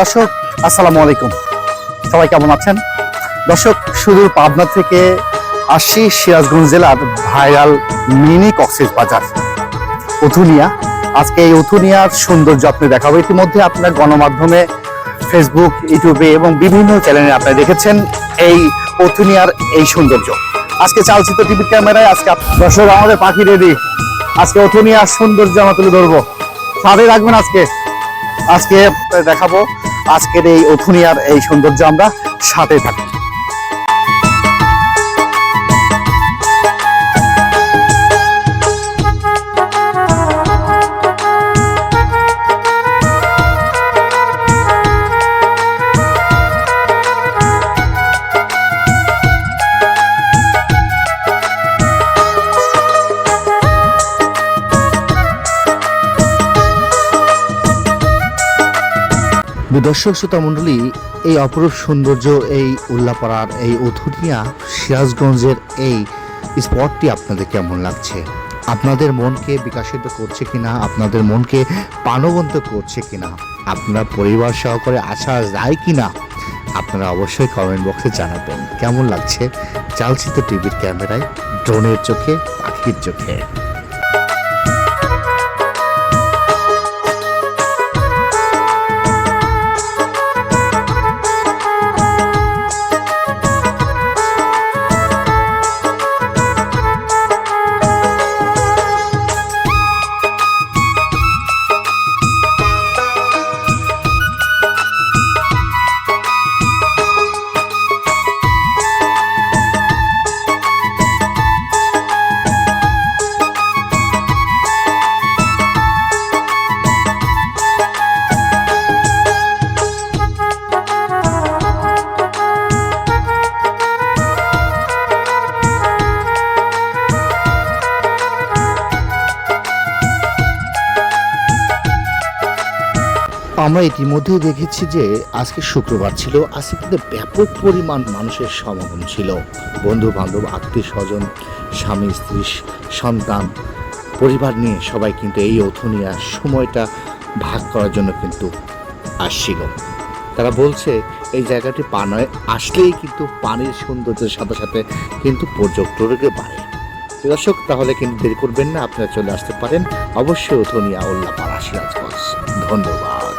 দর্শক আসসালামু আলাইকুম, সবাই কেমন আছেন? দর্শক, সুদূর পাবনা থেকে আসছি সিরাজগঞ্জ জেলার ভাইরাল মিনি কক্সবাজার উথুনিয়া। আজকে এই উথুনিয়ার সৌন্দর্য আপনি দেখাবো। ইতিমধ্যে আপনার গণমাধ্যমে ফেসবুক, ইউটিউবে এবং বিভিন্ন চ্যানেলে আপনারা দেখেছেন এই উথুনিয়ার এই সৌন্দর্য। আজকে চালচিত্র টিভির ক্যামেরায় আজকে দর্শক আমাদের পাখি রেডি। আজকে উথুনিয়ার সৌন্দর্য আমরা তুলে ধরবো, সাথে রাখবেন। আজকে দেখাবো আজকের এই উথুনিয়ার এই সৌন্দর্য, আমরা সাথে থাকি। দর্শক শ্রোতা মণ্ডলী, এই অপরূপ সৌন্দর্য, এই উল্লাপাড়ার এই উথুনিয়া সিরাজগঞ্জের এই স্পটটি আপনাদের কেমন লাগছে? আপনাদের মনকে বিকাশিত করছে কিনা, আপনাদের মনকে প্রাণবন্ত করছে কিনা, আপনার পরিবার সহকারে আসা যায় কিনা, আপনারা অবশ্যই কমেন্ট বক্সে জানাবেন কেমন লাগছে চালচিত্র টিভির ক্যামেরায়, ড্রোনের চোখে, পাখির চোখে। আমরা ইতিমধ্যেই দেখেছি যে আজকে শুক্রবার ছিল, আজকে কিন্তু ব্যাপক পরিমাণ মানুষের সমাগম ছিল। বন্ধু বান্ধব, আত্মীয় স্বজন, স্বামী স্ত্রী, সন্তান, পরিবার নিয়ে সবাই কিন্তু এই উথুনিয়ার সময়টা ভাগ করার জন্য কিন্তু আসছিল। তারা বলছে এই জায়গাটি পানায় আসলেই কিন্তু পানির সৌন্দর্যের সাথে সাথে কিন্তু পর্যটককে বাড়ে। দর্শক, তাহলে কিন্তু দেরি করবেন না, আপনারা চলে আসতে পারেন অবশ্যই উথুনিয়া উল্লাপাড়া সিরাজগঞ্জ। ধন্যবাদ।